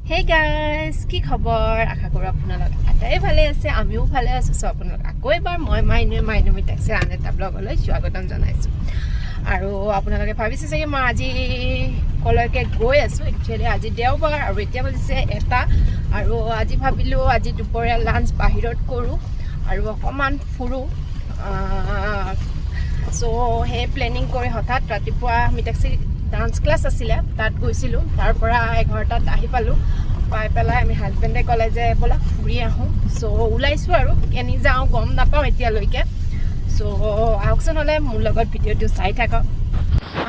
Hey guys, কি খবৰ? আশা কৰো আপোনালোক আটাই ভালে আছে, আমিও ভালে আছো। সো আপোনালোক আকৌ এবাৰ মই মাইনুমি টেক্সি আন এটা ব্লগলৈ স্বাগতম জনাইছো। আৰু আপোনালোকে ভাবিছে চাগে মই আজি কলৈকে গৈ আছো। একচুৱেলি আজি দেওবাৰ আৰু এতিয়া বাজিছে 1টা আৰু আজি ভাবিলো আজি দুপৰীয়া লাঞ্চ বাহিৰত কৰো আৰু অকমান ফুৰো। সো হে প্লেনিং কৰি হঠাৎ ৰাতিপুৱা আমি টেক্সি ডান্স ক্লাছ আছিলে তাত গৈছিলো তাৰ পৰা 11টাত আহি পালো পাই পেলাই আমি হাজবেণ্ডে ক'লে যে বলা ফুৰি আহোঁ সো ওলাইছো আৰু কেনি যাওঁ গম নাপাওঁ এতিয়ালৈকে সো আহকচোন হ'লে মোৰ লগত ভিডিঅ'টো চাই থাকক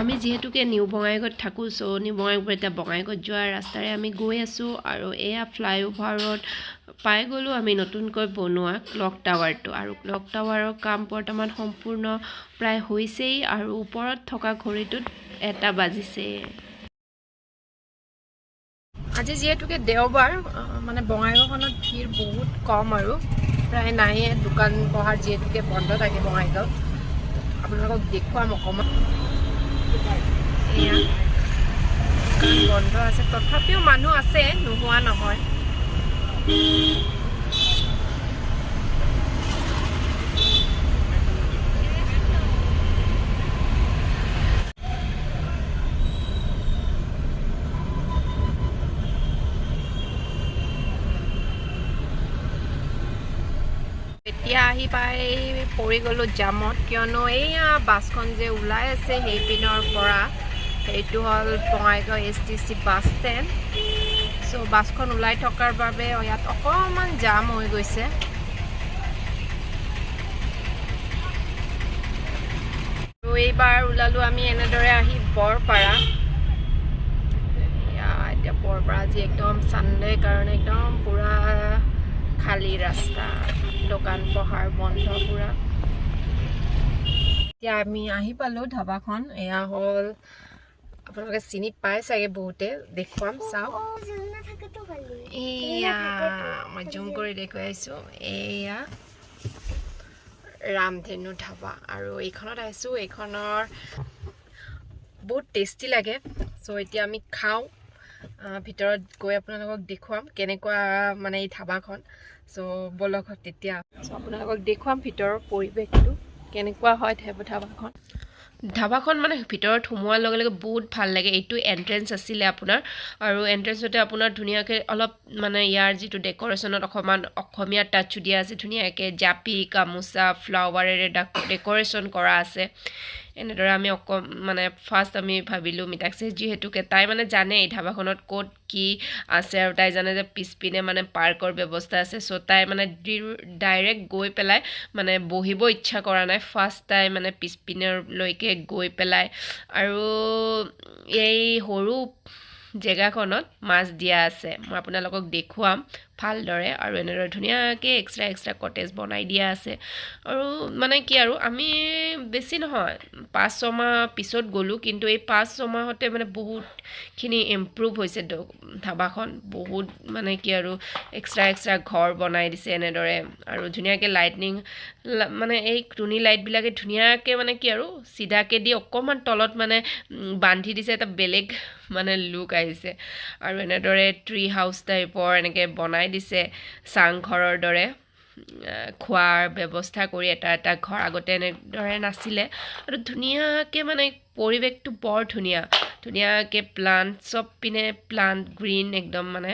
আমি যেহেতুকে নিউ বঙাইগাঁৱত থাকোঁ সো নিউ বঙাইগাঁৱৰ এতিয়া বঙাইগাঁৱত যোৱা ৰাস্তাৰে আমি গৈ আছোঁ আৰু এয়া ফ্লাইঅভাৰত পাই গ'লোঁ আমি নতুনকৈ বনোৱা ক্লক টাৱাৰটো আৰু ক্লক টাৱাৰৰ কাম বৰ্তমান সম্পূৰ্ণ প্ৰায় হৈছেই আৰু ওপৰত থকা ঘড়ীটোত 1টা বাজিছে আজি যেহেতুকে দেওবাৰ মানে বঙাইগাঁওখনত ভিৰ বহুত কম আৰু প্ৰায় নাইয়ে দোকান বহাৰ যেহেতুকে বন্ধ থাকে বঙাইগাঁৱত আপোনালোকক দেখুৱাম অকণমান এয়া দোকান বন্ধ আছে তথাপিও মানুহ আছে নোহোৱা নহয় এতিয়া আহি পাই পৰি গ'লো জামত কিয়নো এইয়া বাছখন যে ওলাই আছে সেই পিনৰ পৰা এইটো হ'ল Bongaigaon STC bus stand so বাছখন ওলাই থকাৰ বাবে ইয়াত অকণমান জাম হৈ গৈছে আৰু এইবাৰ ওলালোঁ আমি এনেদৰে আহি বৰপাৰা এতিয়া বৰপাৰা আজি একদম ছানডে কাৰণে একদম পুৰা খালী ৰাস্তা দোকান পোহাৰ বন্ধ পুৰা এতিয়া আমি আহি পালোঁ ধাবাখন এয়া হ'ল আপোনালোকে চিনি পাই চাগে বহুতে দেখুৱাম চাওক এয়া মই জুম কৰি দেখুৱাইছোঁ এয়া ৰামধেনু ধাবা আৰু এইখনত আহিছোঁ এইখনৰ বহুত টেষ্টি লাগে সো এতিয়া আমি খাওঁ ভিতৰত গৈ আপোনালোকক দেখুৱাম কেনেকুৱা মানে এই ধাবাখন সো বলক তেতিয়া আপোনালোকক দেখুৱাম ভিতৰৰ পৰিৱেশটো কেনেকুৱা হয় ধাবাখন মানে ভিতৰত সোমোৱাৰ লগে লগে বহুত ভাল লাগে এইটো এন্ট্ৰেন্স আছিলে আপোনাৰ আৰু এন্ট্ৰেন্সতে আপোনাৰ ধুনীয়াকৈ অলপ মানে ইয়াৰ যিটো ডেকৰেশ্যনত অকণমান অসমীয়া টাচ দিয়া আছে ধুনীয়াকৈ জাপি গামোচা ফ্লাৱাৰেৰে ডেকৰেশ্যন কৰা আছে এনেদৰে আমি মানে ফাৰ্ষ্ট আমি ভাবিলোঁ মিতাক্ষী যিহেতুকে তাই মানে জানে এই ধাবাখনত ক'ত কি আছে আৰু তাই জানে যে পিছপিনে মানে পাৰ্কৰ ব্যৱস্থা আছে সো তাই মানে ডাইৰেক্ট গৈ পেলাই মানে বহিব ইচ্ছা কৰা নাই ফাৰ্ষ্ট তাই মানে পিছপিনলৈকে গৈ পেলাই আৰু এই সৰু জেগাখনত মাছ দিয়া আছে মই আপোনালোকক দেখুৱাম ভালদৰে আৰু এনেদৰে ধুনীয়াকৈ এক্সট্ৰা কটেজ বনাই দিয়া আছে আৰু মানে কি আৰু আমি বেছি নহয় 5-6 মাহ পিছত গ'লোঁ কিন্তু এই 5-6 মাহতে মানে বহুতখিনি ইম্প্ৰুভ হৈছে ধাবাখন বহুত মানে কি আৰু এক্সট্ৰা ঘৰ বনাই দিছে এনেদৰে আৰু ধুনীয়াকৈ লাইটনিং মানে এই টুনি লাইটবিলাকে ধুনীয়াকৈ মানে কি আৰু চিধাকৈ দি অকণমান তলত মানে বান্ধি দিছে এটা বেলেগ মানে লুক আহিছে আৰু এনেদৰে ট্ৰি হাউচ টাইপৰ এনেকৈ বনাই দিছে চাংঘৰৰ দৰে খোৱাৰ ব্যৱস্থা কৰি এটা ঘৰ আগতে এনেদৰে নাছিলে আৰু ধুনীয়াকৈ মানে পৰিৱেশটো বৰ ধুনীয়াকৈ প্লাণ্ট চব পিনে প্লাণ্ট গ্ৰীণ একদম মানে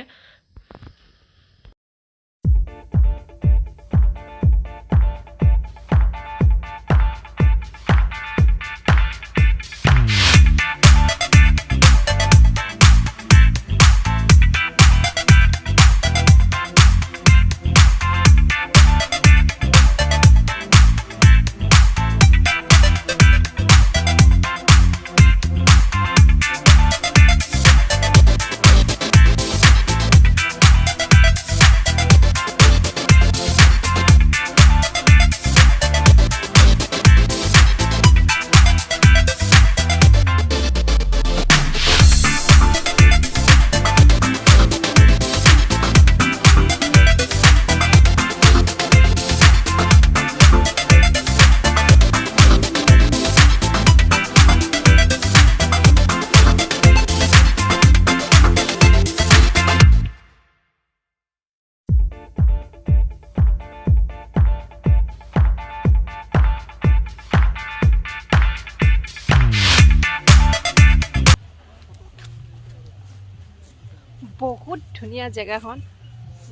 বহুত ধুনীয়া জেগাখন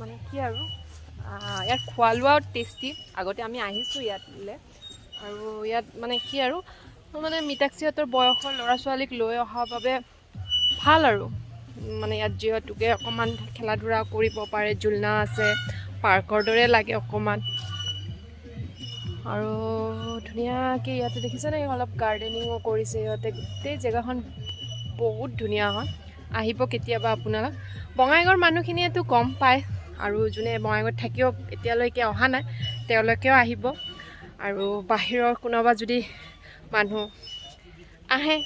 মানে কি আৰু ইয়াত খোৱা লোৱাও টেষ্টি আগতে আমি আহিছোঁ ইয়াতলৈ আৰু ইয়াত মানে কি আৰু মানে মিতাক্ষীহঁতৰ বয়সৰ ল'ৰা ছোৱালীক লৈ অহাৰ বাবে ভাল আৰু মানে ইয়াত যিহেতুকে অকণমান খেলা ধূলা কৰিব পাৰে জুলনা আছে পাৰ্কৰ দৰে লাগে অকণমান আৰু ধুনীয়াকৈ ইয়াতে দেখিছেনে অলপ গাৰ্ডেনিঙো কৰিছে ইহঁতে গোটেই জেগাখন বহুত ধুনীয়া হয় আহিব কেতিয়াবা আপোনালোক বঙাইগাঁৱৰ মানুহখিনিয়েতো গম পায় আৰু যোনে বঙাইগাঁৱত থাকিও এতিয়ালৈকে অহা নাই তেওঁলোকেও আহিব আৰু বাহিৰৰ কোনোবা যদি মানুহ আহে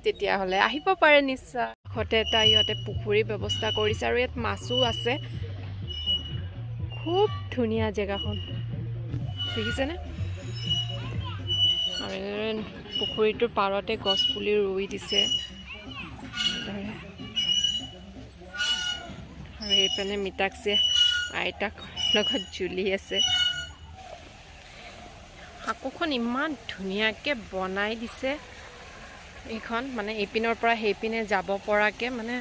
তেতিয়াহ'লে আহিব পাৰে নিশ্চয় কাষতে এটা ইহঁতে পুখুৰীৰ ব্যৱস্থা কৰিছে আৰু ইয়াত মাছো আছে খুব ধুনীয়া জেগাখন দেখিছেনে আৰু পুখুৰীটোৰ পাৰতে গছ পুলি ৰুই দিছে আৰু এইপিনে মিতাক্ষীয়ে আইতাক লগত ঝুলি আছে সাঁকোখন ইমান ধুনীয়াকৈ বনাই দিছে এইখন মানে এইপিনৰ পৰা সেইপিনে যাব পৰাকৈ মানে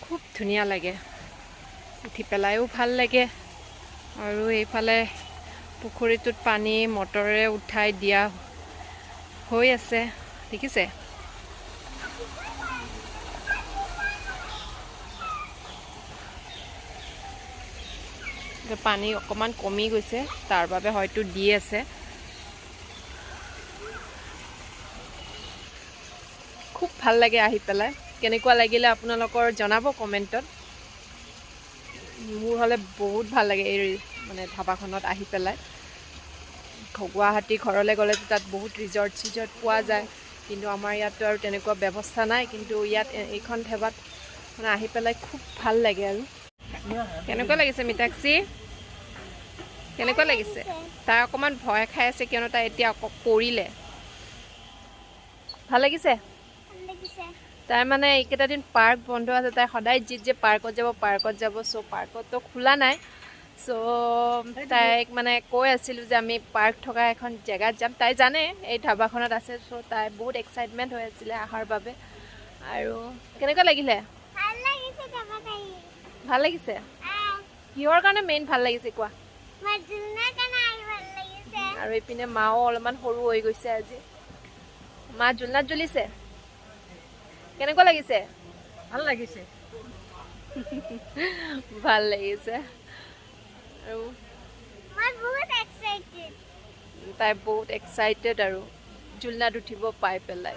খুব ধুনীয়া লাগে উঠি পেলাইও ভাল লাগে আৰু এইফালে পুখুৰীটোত পানী মটৰেৰে উঠাই দিয়া হৈ আছে দেখিছে পানী অকণমান কমি গৈছে তাৰ বাবে হয়তো দি আছে খুব ভাল লাগে আহি পেলাই কেনেকুৱা লাগিলে আপোনালোকৰ জনাব কমেণ্টত মোৰ হ'লে বহুত ভাল লাগে এই মানে ধাবাখনত আহি পেলাই গুৱাহাটী ঘৰলৈ গ'লেতো তাত বহুত ৰিজৰ্ট পোৱা যায় কিন্তু আমাৰ ইয়াততো আৰু তেনেকুৱা ব্যৱস্থা নাই কিন্তু ইয়াত এইখন ধাবাত মানে আহি পেলাই খুব ভাল লাগে আৰু কেনেকুৱা লাগিছে মিতাক্ষী কেনেকুৱা লাগিছে তাই অকণমান ভয় খাই আছে কিয়নো তাই এতিয়া পৰিলে ভাল লাগিছে তাই মানে এইকেইটা দিন পাৰ্ক বন্ধ আছে তাই সদায় যে পাৰ্কত যাব চ' পাৰ্কততো খোলা নাই চ' তাইক মানে কৈ আছিলোঁ যে আমি পাৰ্ক থকা এখন জেগাত যাম তাই জানে এই ধাবাখনত আছে চ' তাই বহুত এক্সাইটমেণ্ট হৈ আছিলে অহাৰ বাবে আৰু কেনেকুৱা লাগিলে ভাল লাগিছে কিহৰ কাৰণে মেইন ভাল লাগিছে কোৱা আৰু এইপিনে মাও অলপমান সৰু হৈ গৈছে আজি মা জুলনাত জ্বলিছে কেনেকুৱা লাগিছে ভাল লাগিছে ভাল লাগিছে আৰু তাই বহুত এক্সাইটেড আৰু জুলনাত উঠিব পাই পেলাই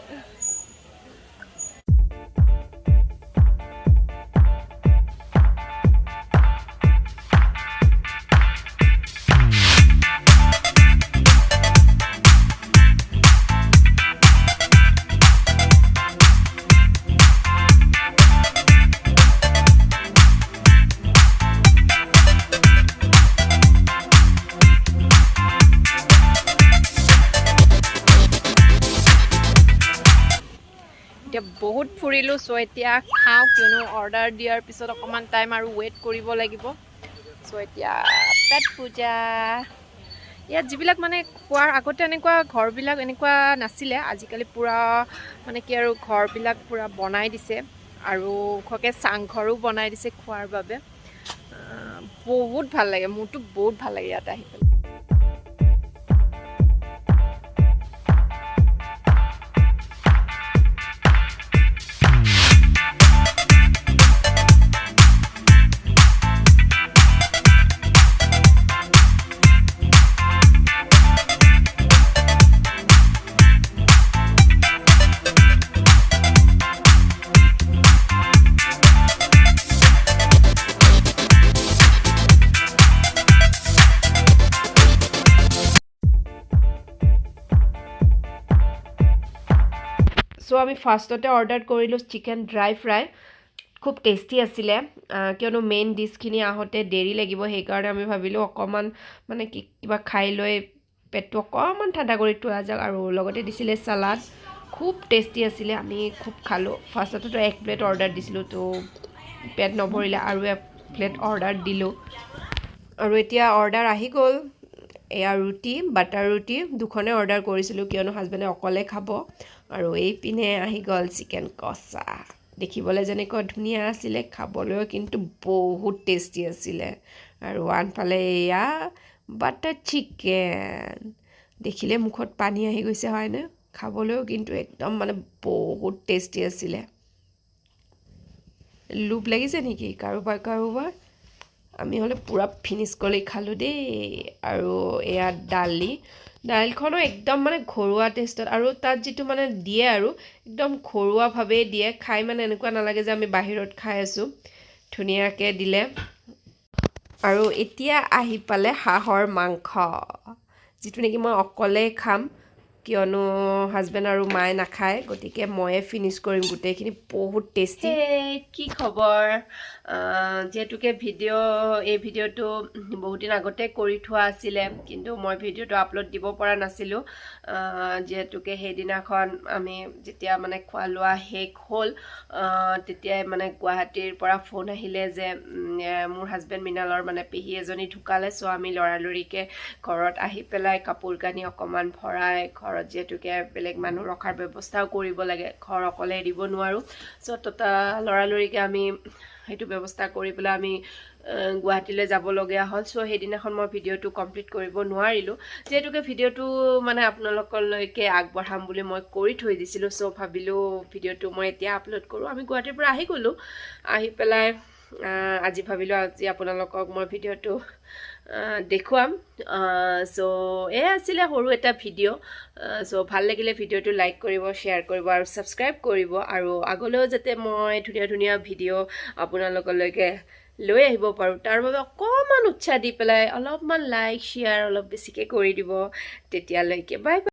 এতিয়া বহুত ফুৰিলোঁ চ' এতিয়া খাওঁ কিয়নো অৰ্ডাৰ দিয়াৰ পিছত অকণমান টাইম আৰু ৱেইট কৰিব লাগিব চ' এতিয়া পেট পূজা ইয়াত যিবিলাক মানে খোৱাৰ আগতে এনেকুৱা ঘৰবিলাক এনেকুৱা নাছিলে আজিকালি পূৰা মানে কি আৰু ঘৰবিলাক পূৰা বনাই দিছে আৰু ওখকৈ চাংঘৰো বনাই দিছে খোৱাৰ বাবে বহুত ভাল লাগে মোৰতো বহুত ভাল লাগে ইয়াত আহি পেলাই চ' আমি ফাৰ্ষ্টতে অৰ্ডাৰ কৰিলোঁ চিকেন ড্ৰাই ফ্ৰাই খুব টেষ্টি আছিলে কিয়নো মেইন ডিছখিনি আহোঁতে দেৰি লাগিব সেইকাৰণে আমি ভাবিলোঁ অকণমান মানে কিবা খাই লৈ পেটটো অকণমান ঠাণ্ডা কৰি থোৱা যাওক আৰু লগতে দিছিলে চালাড খুব টেষ্টি আছিলে আমি খুব খালোঁ ফাৰ্ষ্টতেতো 1 প্লেট অৰ্ডাৰ দিছিলোঁ তো পেট নভৰিলে আৰু 1 প্লেট অৰ্ডাৰ দিলোঁ আৰু এতিয়া অৰ্ডাৰ আহি গ'ল এয়া ৰুটি বাটাৰ ৰুটি দুখনে অৰ্ডাৰ কৰিছিলোঁ কিয়নো হাজবেণ্ডে অকলে খাব আৰু এইপিনে আহি গ'ল চিকেন কষা দেখিবলৈ যেনেকৈ ধুনীয়া আছিলে খাবলৈও কিন্তু বহুত টেষ্টি আছিলে আৰু আনফালে এয়া বাটাৰ চিকেন দেখিলে মুখত পানী আহি গৈছে হয়নে খাবলৈও কিন্তু একদম মানে বহুত টেষ্টি আছিলে লোভ লাগিছে নেকি কাৰোবাৰ আমি হ'লে পূৰা ফিনিছ কৰি খালোঁ দেই আৰু এয়া দাইলখনো একদম মানে ঘৰুৱা টেষ্টত আৰু তাত যিটো মানে দিয়ে আৰু একদম ঘৰুৱাভাৱেই দিয়ে খাই মানে এনেকুৱা নালাগে যে আমি বাহিৰত খাই আছোঁ ধুনীয়াকৈ দিলে আৰু এতিয়া আহি পালে হাঁহৰ মাংস যিটো নেকি মই অকলেই খাম কিয়নো হাজবেণ্ড আৰু মায়ে নাখায় গতিকে ময়ে ফিনিছ কৰিম গোটেইখিনি বহুত টেষ্টি কি খবৰ যিহেতুকে এই ভিডিঅ'টো বহুত দিন আগতে কৰি থোৱা আছিলে কিন্তু মই ভিডিঅ'টো আপলোড দিব পৰা নাছিলোঁ যিহেতুকে সেইদিনাখন আমি যেতিয়া মানে খোৱা লোৱা শেষ হ'ল তেতিয়াই মানে গুৱাহাটীৰ পৰা ফোন আহিলে যে মোৰ হাজবেণ্ড মৃণালৰ মানে পেহী এজনী ঢুকালে চ' আমি লৰালৰিকৈ ঘৰত আহি পেলাই কাপোৰ কানি অকণমান ভৰাই ঘৰত যিহেতুকে বেলেগ মানুহ ৰখাৰ ব্যৱস্থাও কৰিব লাগে ঘৰ অকলে এৰিব নোৱাৰোঁ চ' লৰালৰিকৈ আমি সেইটো ব্যৱস্থা কৰি পেলাই আমি গুৱাহাটীলৈ যাবলগীয়া হ'ল চ' সেইদিনাখন মই ভিডিঅ'টো কমপ্লিট কৰিব নোৱাৰিলোঁ যিহেতুকে ভিডিঅ'টো মানে আপোনালোকলৈকে আগবঢ়াম বুলি মই কৰি থৈ দিছিলোঁ চ' ভাবিলোঁ ভিডিঅ'টো মই এতিয়া আপলোড কৰোঁ আমি গুৱাহাটীৰ পৰা আহি গ'লোঁ আহি পেলাই আজি ভাবিলোঁ আজি আপোনালোকক মই ভিডিঅ'টো দেখুৱাম চ' এয়া আছিলে সৰু এটা ভিডিঅ' চ' ভাল লাগিলে ভিডিঅ'টো লাইক কৰিব শ্বেয়াৰ কৰিব আৰু ছাবস্ক্ৰাইব কৰিব আৰু আগলৈও যাতে মই ধুনীয়া ধুনীয়া ভিডিঅ' আপোনালোকলৈকে লৈ আহিব পাৰোঁ তাৰ বাবে অকণমান উৎসাহ দি পেলাই অলপমান লাইক শ্বেয়াৰ অলপ বেছিকৈ কৰি দিব তেতিয়ালৈকে বাই বাই